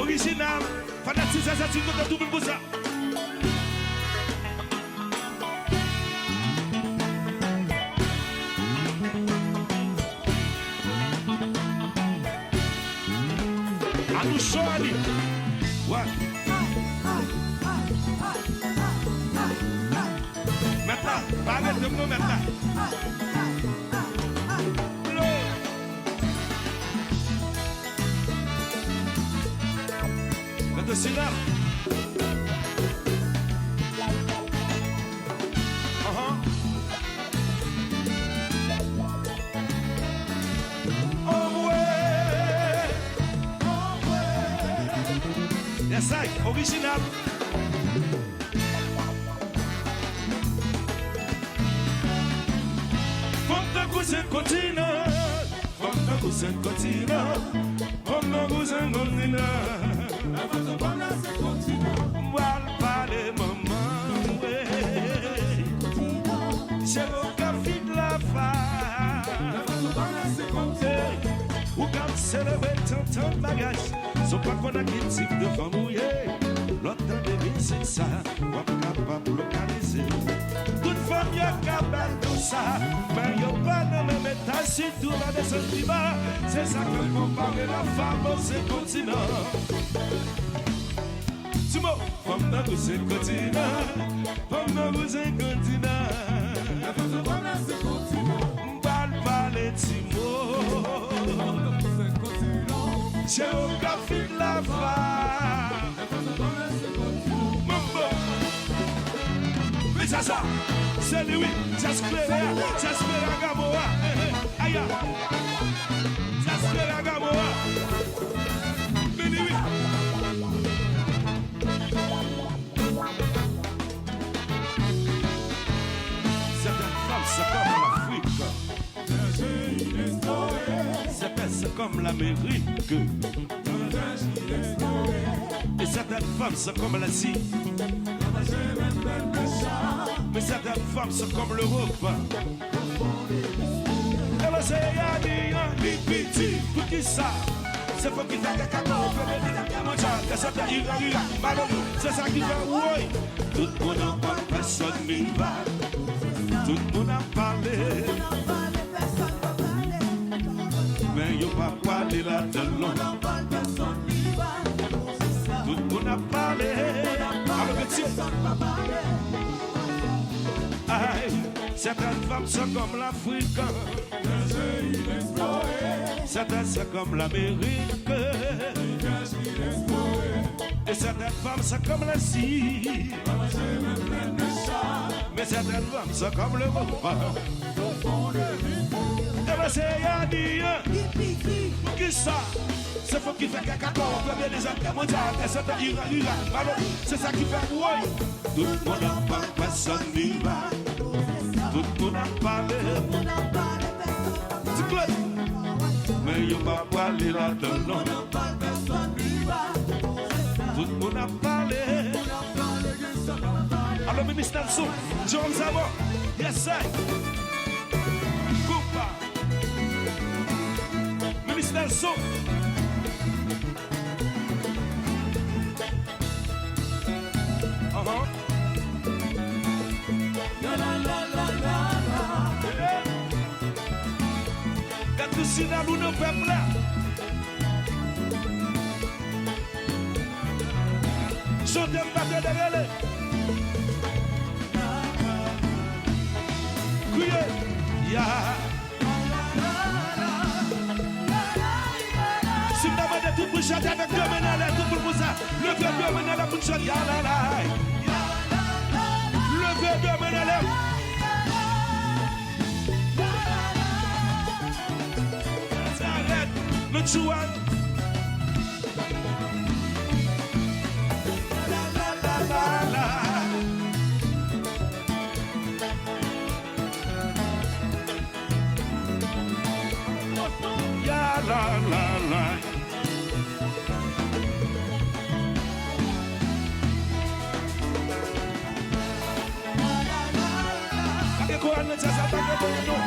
original. Fanatique, ça, tu comptes tout pour ça. À nous choisir. Ouais. Maintenant, arrête de nous maintenant. Le signal. Oh ouais. Yes, I, original. Cousin continent, comme cousin continent, comme cousin continent. Moi parler maman, ouais. J'ai le café de la femme. Ou quand célébrer tant de bagages, sont pas qu'on a quel type de femme mouillée. L'autre bébé c'est ça, on est capable de localiser. Toute femme y a capable de ça, mais y'a pas de même état si tout va descendre plus bas. C'est ça que compare la femme au ce continent. Timo, femme dans ce continent, femme dans ce continent. La femme dans ce continent, parle pas les Timo. J'ai au café de la femme. Mais ça, c'est lui, j'espère la Gamoa. Aïe, j'espère la Gamoa. Mais lui, certaines femmes, c'est comme l'Afrique. C'est comme l'Amérique. Et certaines femmes, c'est comme l'Asie. Mais certaines femmes sont comme l'Europe. Et moi c'est Yanni, petit, pour qui ça? C'est pour qui fait caca, on peut venir à manger. C'est ça qui ira, malheureux, c'est ça qui fait oui. Tout le monde en parle, personne n'y va. Tout le monde en parle. Mais il n'y a pas parlé là-dedans. Tout le monde a parlé. Alors petit. Aïe, certaines femmes sont comme l'Afrique. Certaines sont comme l'Amérique. Et certaines femmes sont comme l'Asie. Mais certaines femmes sont comme l'Europe. Et bien c'est Yanni. Qui ça? C'est faut qu'il fait caca quand on peut bien les hommes mondiales. Et c'est un ira. Alors, c'est ça qui fait oui. Tout le monde en parle, personne n'y va. Tout le monde en parle. C'est clair. Mais il n'y a pas parlé là-dedans. Tout le monde en parle. Alors, ministre Nelson, John Zabo, yes, sir. Konpa. Ministre Nelson. Quand tu sais dans le peuple là, je t'aime pas de dégaler. Criez, ya. Si vous avez tout pour chanter avec deux mains, tout pour ça, levez deux mains pour chanter, ya la la. Levez deux mains. Le chouan. La. Ya la. Ake ko an sa sa ta ko no.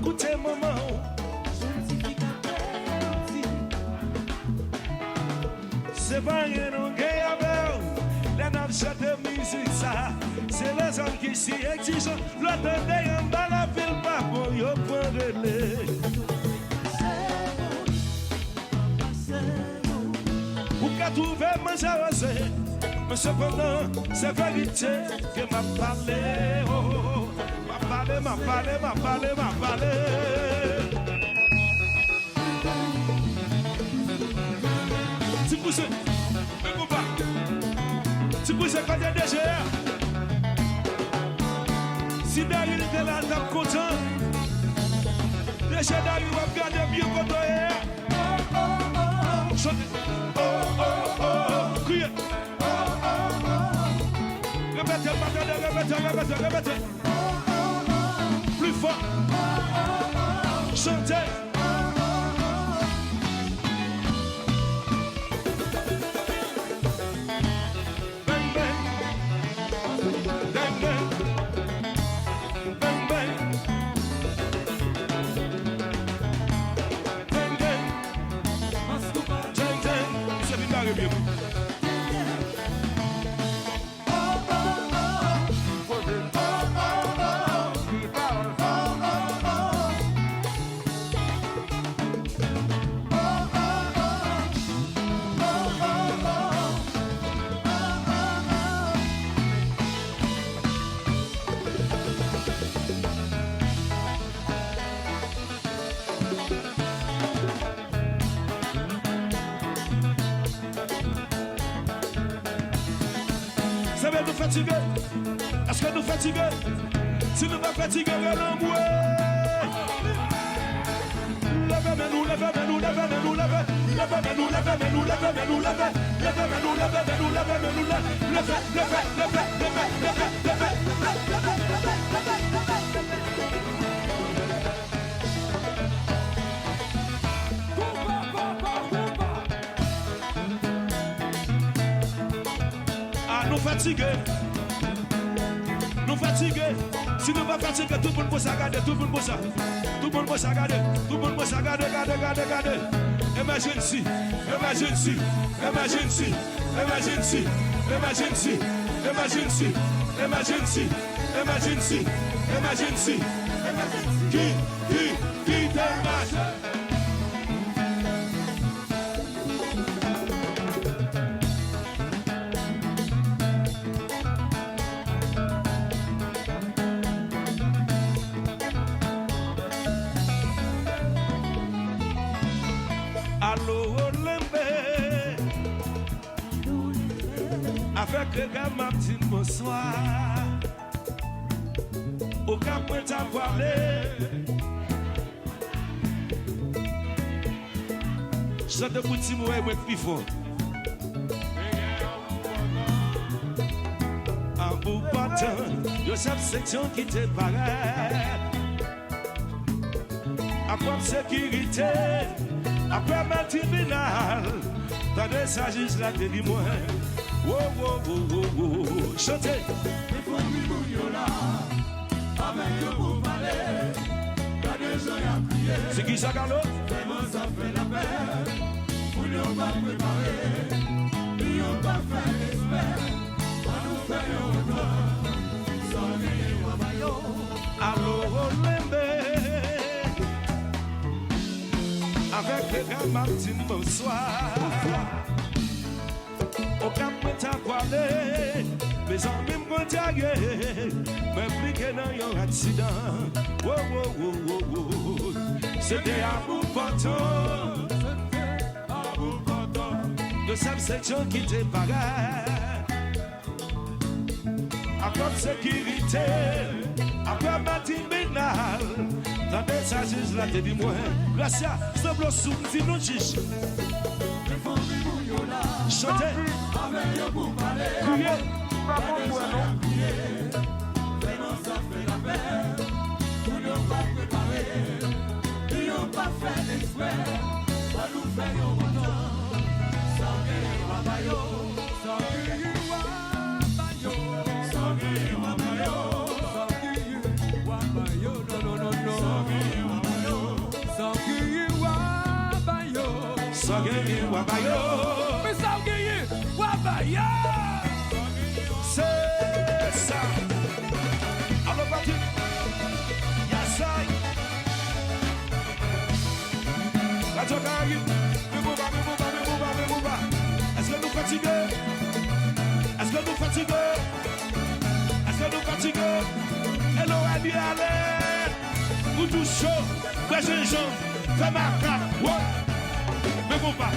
écouter maman. C'est pas rien non gay avec les nappes chantent musique ça. C'est les hommes qui s'y exigent. L'autre day en bas la ville pas pour y prendre les. Ou qu'à trouver manger rosé. Mais cependant, c'est vérité que m'a parlé. Oh, m'a parlé. Tu pousses, mais Konpa. Tu pousses quand il y a des GR. Si Dari était là, t'es content. Les gens Dari vont regarder bien quand on est. Chantez. Criez. Répétez. Plus fort. Chantez. Bang bang. Bang bang. Bang bang. Bang bang. Jang jang. C'est bien arrivé. Ça va nous fatiguer. Est-ce que nous fatiguer? Si nous pas fatiguer, allons-nous. Nous fatigués. Si nous pas fatigués, tout le monde peut s'agarder, tout le monde peut s'agarder. Emergency. Qui démarche? Avec le gars m'a dit bonsoir. Au cap où t'as parlé. Chante pour Timo et moi plus fort. En bout partant, de cette section qui te paraît. Après sécurité, après ma tribunal, dans des sages la délit-moi. Wow. Chantez. C'est qui ça, Carlo? Ça fait la paix. Pour nous pas préparer. Nous pas faire l'espère. Nous faisons Allo Lembe. Avec les gars Martin, bonsoir. Au cap où t'as parlé, mes amis me contaguent, m'impliquer dans un accident. Wow. C'était à bout portant, de cette section qui te paraît. Après sécurité, après matin pénal, dans des sages là te dis moi, grâce à ce bloc sous nous chiche. Chantez, criez, pas bon pour nous. Vraiment ça fait la paix, pour nous pas préparer, nous pas faire exprès, pas nous faire au moment. Sangué wabayo, no. ça gagne wabayo. Mais ça gagne wabaya. C'est ça. Alors Patrick, Yassai. Radio Caraïbe, Mouba. Est-ce que nous fatiguons? Est-ce que nous fatiguons? Est-ce que nous fatiguons? Hello, Ali, allez. Vous tous chaud, ouais, j'ai gens, fais ma carte, ouais. Mais bon pas.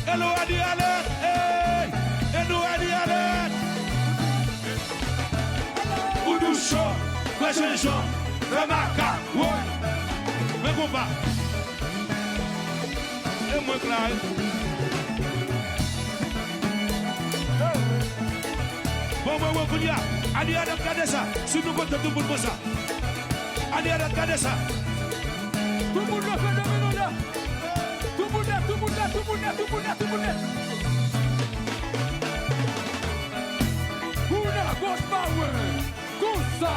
Hello, Ali, allez. Hey, hello, Ali, allez. Vous tous chaud, ouais, j'ai gens, fais ma carte, ouais. Mais bon pas. Et moi, Claire. Bon, Kounia, allez, regardez ça. Si nous comptons tout le monde ça. Allez, regardez ça. Tout le monde le fait de nous là. Tout le monde. Una ghost power. Comme ça.